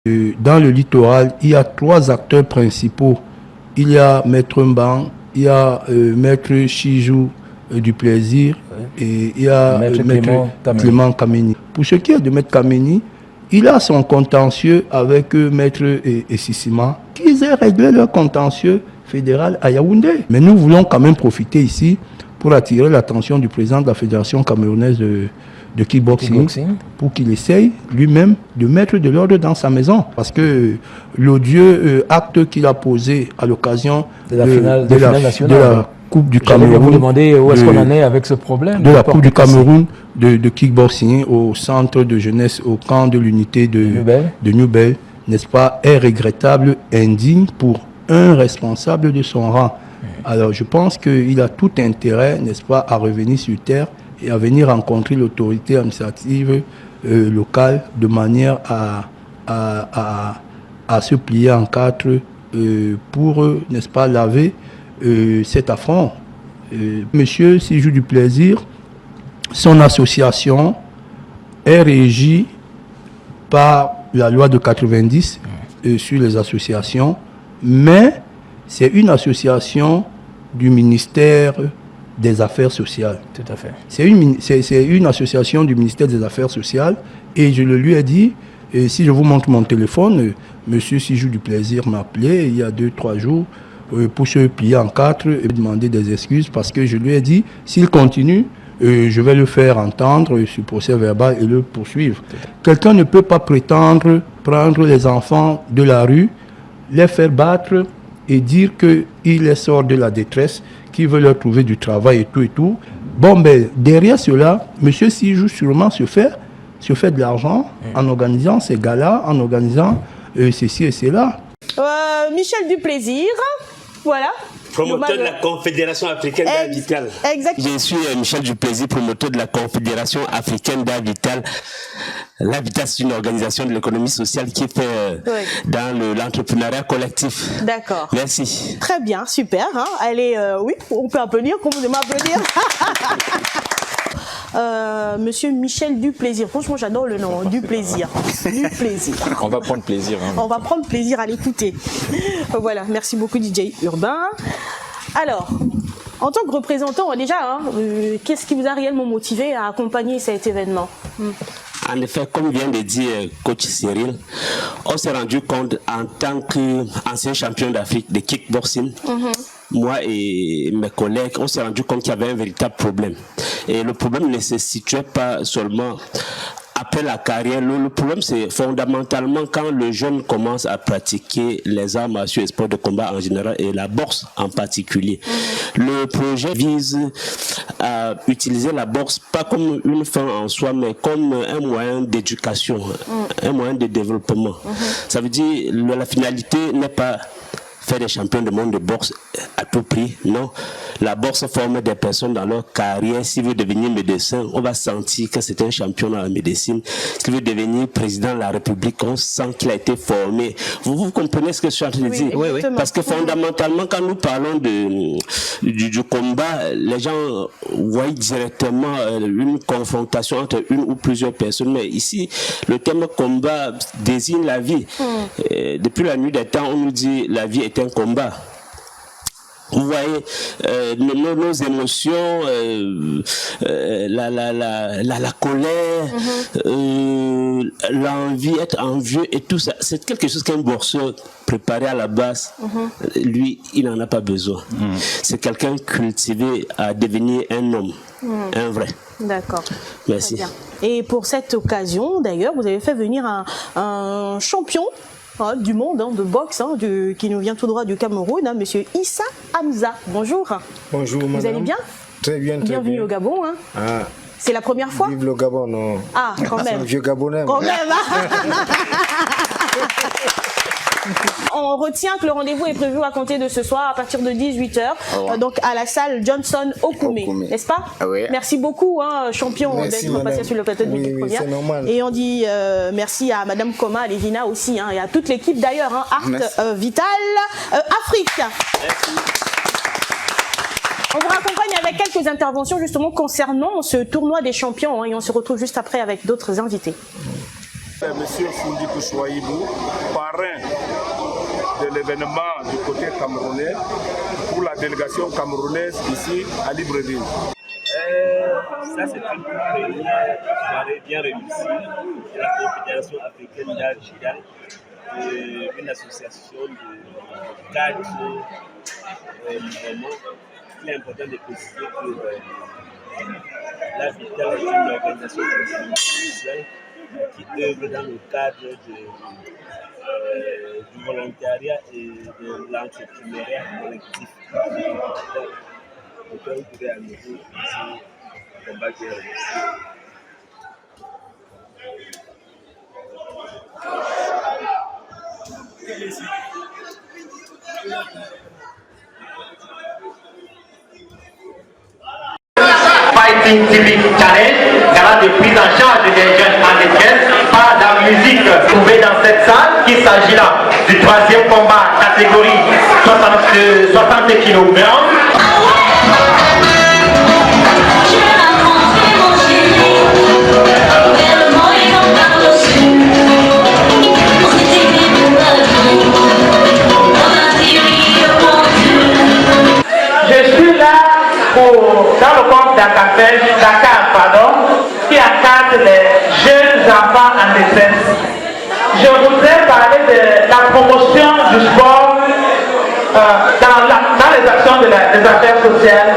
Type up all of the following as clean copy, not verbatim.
Dans le littoral, il y a 3 acteurs principaux. Il y a Maître Mban, il y a Maître Chijou du Plaisir et il y a Maître Clément Kameni. Pour ce qui est de Maître Kameni, il a son contentieux avec Maître Sissima, qu'ils aient réglé leur contentieux fédéral à Yaoundé. Mais nous voulons quand même profiter ici pour attirer l'attention du président de la Fédération camerounaise de kickboxing, pour qu'il essaye lui-même de mettre de l'ordre dans sa maison. Parce que l'odieux acte qu'il a posé à l'occasion de la Coupe du Cameroun... vous demander où est-ce qu'on en est avec ce problème. De la Coupe du Cameroun de kickboxing au centre de jeunesse, au camp de l'unité de Newbel, n'est-ce pas, est regrettable, indigne pour un responsable de son rang. Alors je pense qu'il a tout intérêt, n'est-ce pas, à revenir sur terre et à venir rencontrer l'autorité administrative locale de manière à se plier en 4 pour, n'est-ce pas, laver cet affront. Monsieur Sijou du Plaisir, son association est régie par la loi de 90 sur les associations, mais c'est une association du ministère des Affaires sociales. Tout à fait. C'est une association du ministère des Affaires sociales et je le lui ai dit, et si je vous montre mon téléphone, monsieur Sijou du Plaisir m'a appelé il y a 2-3 jours pour se plier en 4 et demander des excuses parce que je lui ai dit, s'il continue, je vais le faire entendre sur procès verbal et le poursuivre. Quelqu'un ne peut pas prétendre prendre les enfants de la rue, les faire battre et dire qu'il les sort de la détresse, qu'il veut leur trouver du travail et tout. Bon, ben, derrière cela, M. Sijou sûrement se fait de l'argent en organisant ces galas, en organisant ceci et cela. Michel Duplaisir, voilà. Promoteur de la Confédération africaine d'art vital. Exactement. Je suis Michel Duplaisir, promoteur de la Confédération africaine d'art vital. L'Habitat, c'est une organisation de l'économie sociale qui est faite dans l'entrepreneuriat collectif. D'accord. Merci. Très bien, super. Hein. Allez, oui, on peut applaudir, comme vous aimez applaudir. Monsieur Michel Duplaisir. Franchement, j'adore le nom, Duplaisir. Duplaisir. On va prendre plaisir. Hein. On va prendre plaisir à l'écouter. Voilà, merci beaucoup DJ Urbain. Alors, en tant que représentant, déjà, qu'est-ce qui vous a réellement motivé à accompagner cet événement? En effet, comme vient de dire coach Cyril, on s'est rendu compte en tant qu'ancien champion d'Afrique de kickboxing, moi et mes collègues, on s'est rendu compte qu'il y avait un véritable problème. Et le problème ne se situait pas seulement après la carrière. Le problème, c'est fondamentalement quand le jeune commence à pratiquer les arts martiaux et sports de combat en général et la boxe en particulier. Le projet vise à utiliser la boxe pas comme une fin en soi, mais comme un moyen d'éducation, un moyen de développement. Ça veut dire la finalité n'est pas faire des champions du monde de boxe à tout prix, non. La boxe forme des personnes dans leur carrière. S'il veut devenir médecin, on va sentir que c'est un champion dans la médecine. S'il veut devenir président de la République, on sent qu'il a été formé. Vous comprenez ce que je suis en train de dire? Oui. Parce que fondamentalement, quand nous parlons du combat, les gens voient directement une confrontation entre une ou plusieurs personnes. Mais ici, le terme combat désigne la vie. Depuis la nuit des temps, on nous dit la vie est un combat. Vous voyez, nos émotions, la colère, l'envie, être envieux et tout ça, c'est quelque chose qu'un boxeur préparé à la base, lui, il n'en a pas besoin. C'est quelqu'un cultivé à devenir un homme, un vrai. D'accord. Merci. Et pour cette occasion, d'ailleurs, vous avez fait venir un champion du monde de boxe qui nous vient tout droit du Cameroun, monsieur Issa Hamza. Bonjour. Bonjour, madame. Vous allez bien? Très bien, très Bienvenue bien. au Gabon. Ah. C'est la première fois? Vive le Gabon, non. Ah, quand même. C'est un vieux Gabonais. Quand même. On retient que le rendez-vous est prévu à compter de ce soir à partir de 18h, donc à la salle Johnson Okume, n'est-ce pas? Oui. Merci beaucoup, champion, d'être passé sur le plateau de Midi Première. Et on dit merci à Madame Koma, Lévina aussi, et à toute l'équipe d'ailleurs, Art Vital Afrique. Merci. On vous raccompagne avec quelques interventions justement concernant ce tournoi des champions, et on se retrouve juste après avec d'autres invités. Monsieur Fundi Kouchouaïbou, parrain de l'événement du côté camerounais pour la délégation camerounaise ici à Libreville. Ça, c'est une première soirée bien réussie de la Confédération africaine d'art Gidal, une association de 4 mouvements. Il est important de préciser que la Vital est une organisation sociale qui œuvre dans le cadre du volontariat et de l'entrepreneuriat collectif. Donc, vous pouvez à nouveau ici combattre les Fighting Civic Challenge, gala de prise en charge des jeunes en détresse par la musique trouvée dans cette salle. Il s'agit là du 3e combat catégorie 60 kg. Je suis là dans le compte Dakar, qui encadre les jeunes enfants en détresse. Je voudrais parler de la promotion du sport dans les actions des affaires sociales.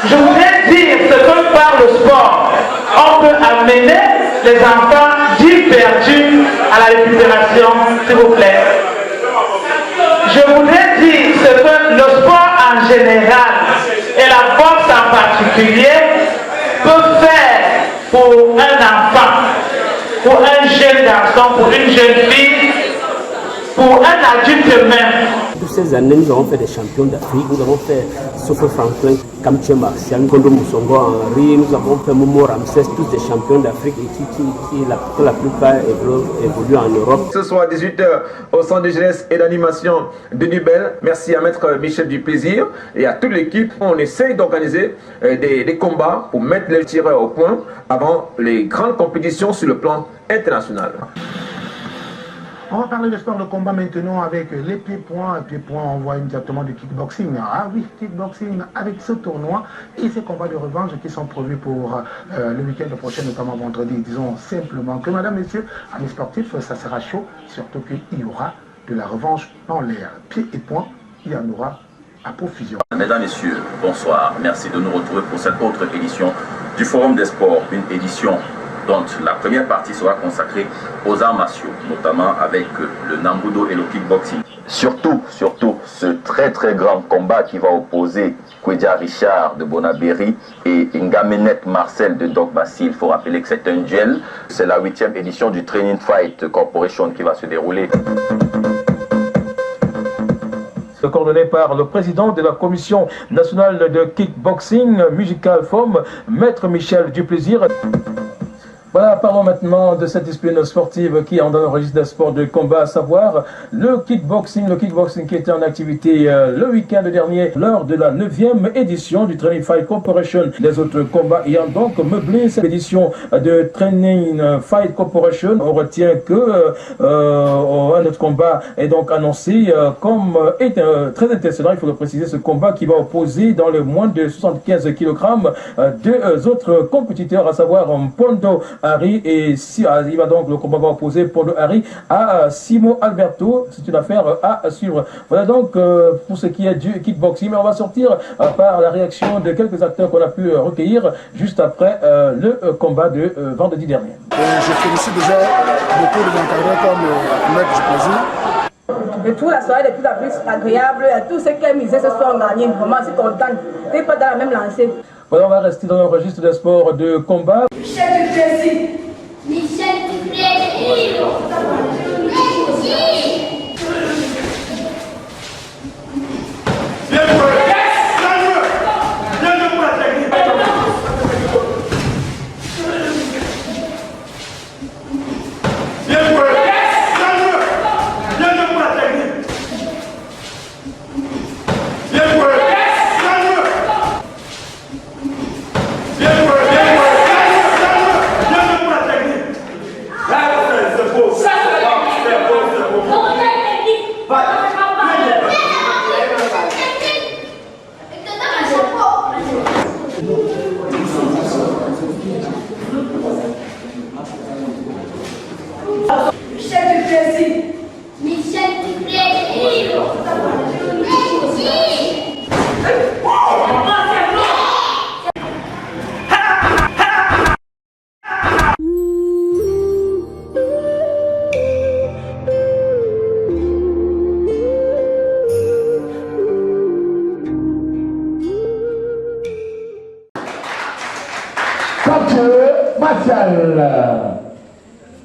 Je voudrais dire ce que par le sport, on peut amener les enfants dits perdus à la récupération, s'il vous plaît. Je voudrais dire ce que le sport en général et la boxe en particulier peut faire pour un enfant, pour un jeune garçon, pour une jeune fille, pour un adulte même. Toutes ces années, nous avons fait des champions d'Afrique, nous avons fait Sofo Franklin, Kamche Martial, Kondo Moussongo Henri, nous avons fait Momo Ramsès, tous des champions d'Afrique et pour la plupart évoluent en Europe. Ce soir à 18h au centre de jeunesse et d'animation de Nubel. Merci à maître Michel Duplaisir et à toute l'équipe. On essaye d'organiser des combats pour mettre les tireurs au point avant les grandes compétitions sur le plan international. On va parler de sport de combat maintenant avec les pieds-points. Pieds-points, on voit immédiatement du kickboxing. Ah oui, kickboxing avec ce tournoi et ces combats de revanche qui sont prévus pour le week-end prochain, notamment vendredi. Disons simplement que, madame, messieurs, amis sportifs, ça sera chaud, surtout qu'il y aura de la revanche dans l'air. Pieds et poings, il y en aura à profusion. Mesdames, messieurs, bonsoir. Merci de nous retrouver pour cette autre édition du Forum des sports, une édition dont la première partie sera consacrée aux arts martiaux, notamment avec le Nambudo et le kickboxing. Surtout, ce très très grand combat qui va opposer Kwedia Richard de Bonabéry et Ngamenet Marcel de Doc Bassi. Il faut rappeler que c'est un duel. C'est la 8e édition du Training Fight Corporation qui va se dérouler. Coordonné par le président de la Commission nationale de kickboxing, Musical Form, Maître Michel Duplaisir. Voilà, parlons maintenant de cette discipline sportive qui est dans le registre des sports de combat, à savoir le kickboxing. Le kickboxing qui était en activité le week-end dernier lors de la 9e édition du Training Fight Corporation. Les autres combats ayant donc meublé cette édition de Training Fight Corporation, on retient que un autre combat est donc annoncé comme très intéressant. Il faut le préciser, ce combat qui va opposer dans le moins de 75 kg deux autres compétiteurs, à savoir Pondo Harry et il va donc le combat va opposer Pondo Harry à Simo Alberto. C'est une affaire à suivre. Voilà donc pour ce qui est du kickboxing. Mais on va sortir par la réaction de quelques acteurs qu'on a pu recueillir juste après le combat de vendredi dernier. Je félicite déjà beaucoup les encadreurs comme Maître Duplaisir. De tout, la soirée est de plus en plus agréable. Tous ceux qui ont misé ce soir ont gagné. Vraiment, c'est content. C'est pas dans la même lancée. Voilà, on va rester dans le registre des sports de combat. Michel Duplaisir. Michel Duplaisir. Jésus. Michel du plaisir.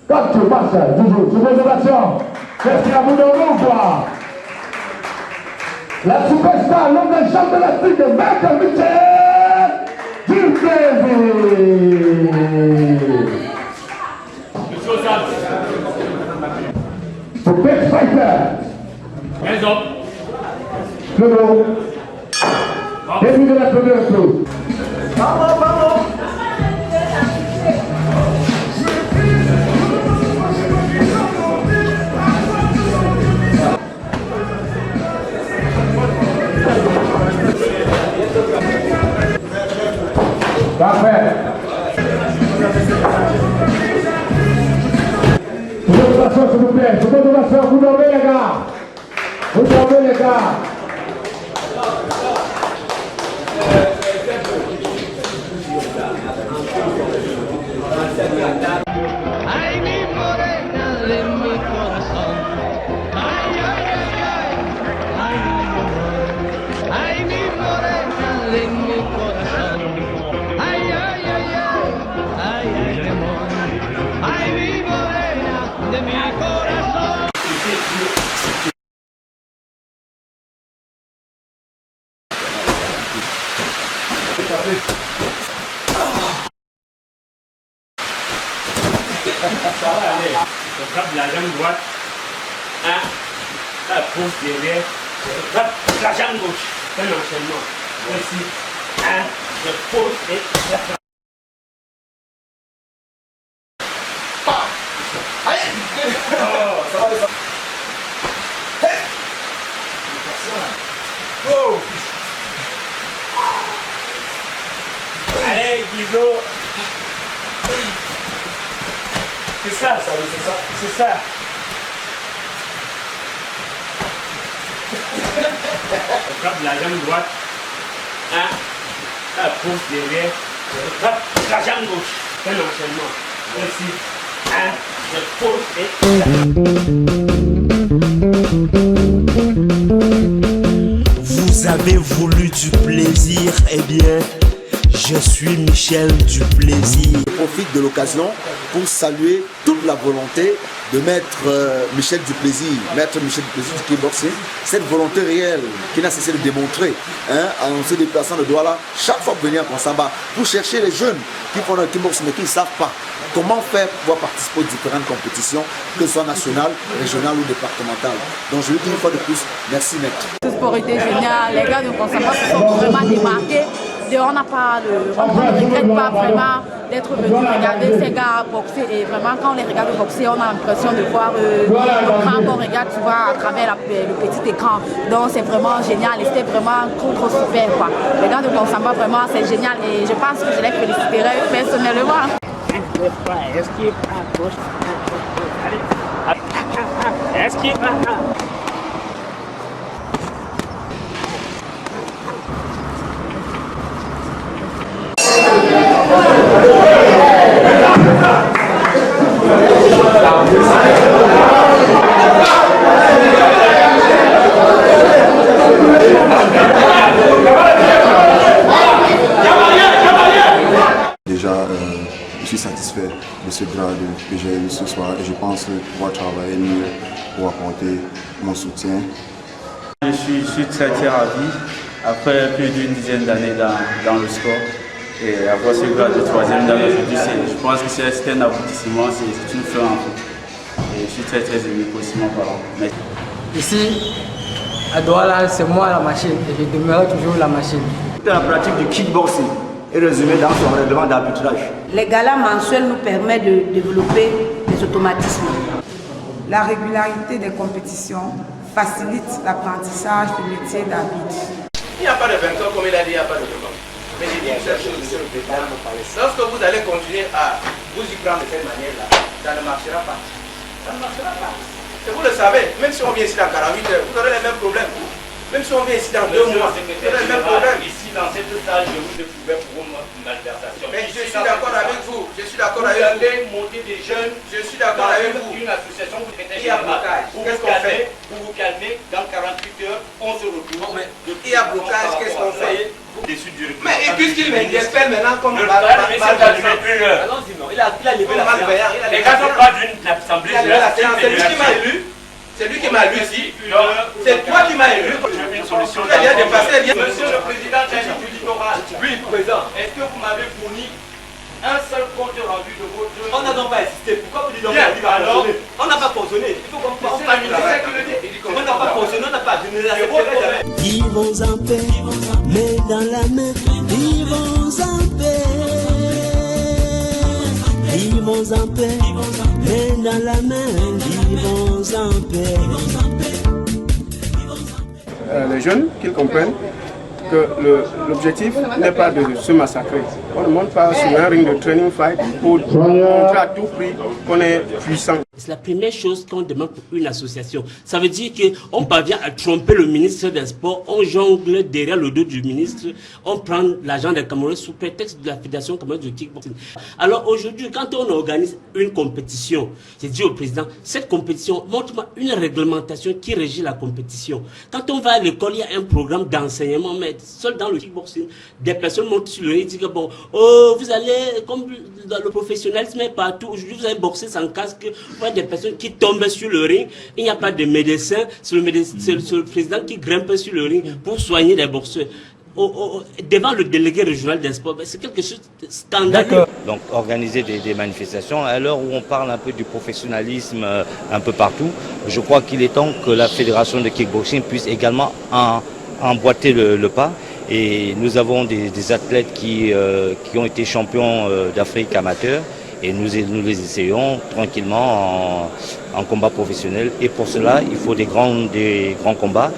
Coach Martial, toujours, sous observation. Qu'est-ce qu'il a voulu ou quoi? La superstar, l'homme des champs de la Ligue, Maître Michel du plaisir. Pour Big Fighter. Hands up. Le bon. Début de la première tour. Vamos, vamos. Parfait. Sous-observation, s'il vous plaît. Sous-observation, vous dormez les gars. Vous dormez les gars. Ay, mi morena de mi corazón. Ay, ay, ay, ay. Ay, mi morena de mi corazón. Ay, ay, ay, ay. Ay, ay, mi amor. Ay, mi morena de mi corazón. Ça va aller. On frappe la jambe droite. Hein? Ça pousse derrière. Je frappe la jambe gauche. Un enchaînement. Voici. Hein? Je pousse et je frappe. Oh, ça va. Oh. Allez, Guido. C'est ça, c'est ça, c'est ça. On frappe la jambe droite. Hein? Ça pousse derrière. Je frappe la jambe gauche. Un enchaînement. Voici. Hein? Je pousse et... Vous avez voulu du plaisir, eh bien, je suis Michel du plaisir. Je profite de l'occasion pour saluer toute la volonté de Maître Michel du plaisir, Maître Michel du plaisir du kickboxing. Cette volonté réelle qu'il n'a cessé de démontrer en se déplaçant de Douala, chaque fois venir à Konsamba, pour chercher les jeunes qui font le kickboxing mais qui ne savent pas comment faire pour pouvoir participer aux différentes compétitions, que ce soit nationales, régionales ou départementales. Donc je lui dis une fois de plus, merci Maître. Ce sport était génial, les gars de Konsamba se sont vraiment démarqués. On n'a pas on ne regrette pas vraiment d'être venu regarder ces gars boxer, et vraiment quand on les regarde boxer, on a l'impression de voir le grand qu'on regarde souvent à travers le petit écran. Donc c'est vraiment génial et c'était vraiment trop super quoi. Les gars de Konsamba vraiment c'est génial et je pense que je les féliciterai personnellement. Esquive à gauche. Allez. Esquive à... Déjà, je suis satisfait de ce grade que j'ai eu ce soir et je pense pouvoir travailler mieux pour apporter mon soutien. Je suis très ravi, après plus d'une dizaine d'années dans le sport, et avoir ce grade de 3e dans aujourd'hui, je pense que c'est un aboutissement, c'est une fin en fait. Et je suis très ému possiblement parlant. Ici, à Douala, c'est moi la machine et je demeurerai toujours la machine. La pratique du kickboxing est résumée dans son règlement d'arbitrage. Les galas mensuels nous permettent de développer des automatismes. La régularité des compétitions facilite l'apprentissage du métier d'arbitre. Il n'y a pas de vainqueur comme il a dit, il n'y a pas de vainqueur. Mais je dis une seule chose, monsieur le président. Lorsque vous allez continuer à vous y prendre de cette manière-là, ça ne marchera pas. Ça ne marchera pas. Et vous le savez, même si on vient ici dans 48 heures, vous aurez les mêmes problèmes. Même si on vient ici dans 2 mois, vous aurez les mêmes problèmes. Ici, dans cette salle, je vous ai trouvé pour une malversation. Mais je suis d'accord avec vous. Je suis d'accord avec vous. Vous avez monté des jeunes. Je suis d'accord avec vous. Une association, vous traitez Il y a blocage. Qu'est-ce qu'on fait? Vous vous calmez, dans 48 heures, on se retrouve. Il y a blocage, qu'est-ce qu'on fait? Mais puisqu'il m'interpelle maintenant comme il a levé la main. Les gars sont pas d'une assemblée générale. C'est lui qui m'a élu. C'est lui qui m'a élu ici. C'est toi qui m'as élu. Une solution. Monsieur le Président, oui, Président, est-ce que vous m'avez fourni un seul compte rendu de votre... On n'a donc pas insisté. Pourquoi vous dites donc alors, on n'a pas fonctionné. Il faut qu'on fasse on n'a pas fonctionné, on n'a pas donné la sécurité. Vivons en paix, mais dans la main, vivons en paix. Vivons en paix, mais dans la main, vivons en paix. Les jeunes, qu'ils comprennent que l'objectif n'est pas de se massacrer. On ne monte pas sur un ring de training fight pour montrer à tout prix qu'on est puissant. C'est la première chose qu'on demande pour une association. Ça veut dire qu'on parvient à tromper le ministre des Sports, on jongle derrière le dos du ministre, on prend l'argent des Camerounais sous prétexte de la Fédération camerounaise de kickboxing. Alors aujourd'hui, quand on organise une compétition, j'ai dit au président, cette compétition, montre-moi une réglementation qui régit la compétition. Quand on va à l'école, il y a un programme d'enseignement, mais seul dans le kickboxing, des personnes montent sur le ring et disent que bon, oh, vous allez, comme dans le professionnalisme partout, aujourd'hui vous allez boxer sans casque. Des personnes qui tombent sur le ring, il n'y a pas de médecin, c'est le président qui grimpe sur le ring pour soigner les boxeurs. Devant le délégué régional des sports, c'est quelque chose de scandaleux. Donc organiser des manifestations, à l'heure où on parle un peu du professionnalisme un peu partout, je crois qu'il est temps que la fédération de kickboxing puisse également emboîter le pas. Et nous avons des athlètes qui ont été champions d'Afrique amateurs. Et nous les essayons tranquillement en combat professionnel. Et pour cela, il faut des grands combats.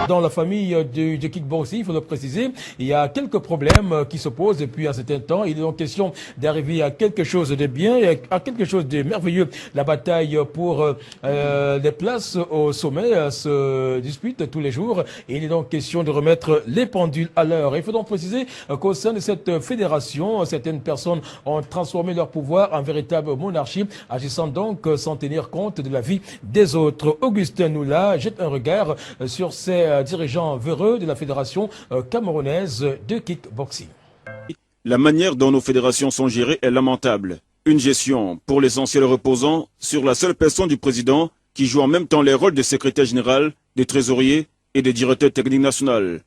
Dans la famille du kickboxing, il faut le préciser, il y a quelques problèmes qui se posent depuis un certain temps. Il est donc question d'arriver à quelque chose de bien, à quelque chose de merveilleux. La bataille pour les places au sommet se dispute tous les jours. Et il est donc question de remettre les pendules à l'heure. Il faut donc préciser qu'au sein de cette fédération, certaines personnes ont transformé leur pouvoir en véritable monarchie, agissant donc sans tenir compte de la vie des autres. Augustin Noula jette un regard sur ces dirigeants véreux de la fédération camerounaise de kickboxing. La manière dont nos fédérations sont gérées est lamentable. Une gestion, pour l'essentiel reposant sur la seule personne du président qui joue en même temps les rôles de secrétaire général, de trésorier et de directeur technique national.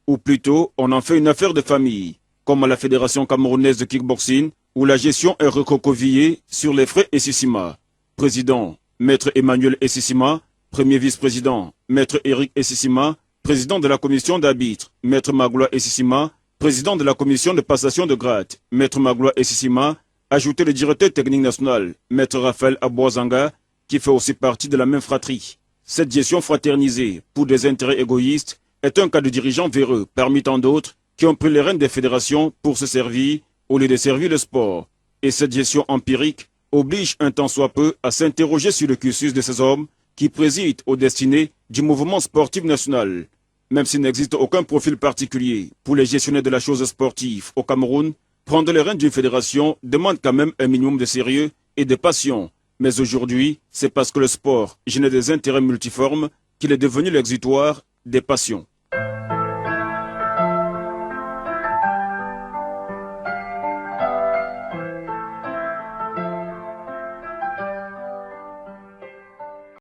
Ou plutôt, on en fait une affaire de famille, comme à la fédération camerounaise de kickboxing, où la gestion est recroquevillée sur les frais Essissima. Président, Maître Emmanuel Essissima. Premier vice-président, Maître Eric Essissima, président de la commission d'arbitre, Maître Magloire Essissima, président de la commission de passation de grade, Maître Magloire Essissima, ajouté le directeur technique national, Maître Raphaël Aboazanga, qui fait aussi partie de la même fratrie. Cette gestion fraternisée pour des intérêts égoïstes est un cas de dirigeants véreux, parmi tant d'autres, qui ont pris les rênes des fédérations pour se servir au lieu de servir le sport. Et cette gestion empirique oblige un tant soit peu à s'interroger sur le cursus de ces hommes qui préside aux destinées du mouvement sportif national. Même s'il n'existe aucun profil particulier pour les gestionnaires de la chose sportive au Cameroun, prendre les rênes d'une fédération demande quand même un minimum de sérieux et de passion. Mais aujourd'hui, c'est parce que le sport génère des intérêts multiformes qu'il est devenu l'exutoire des passions.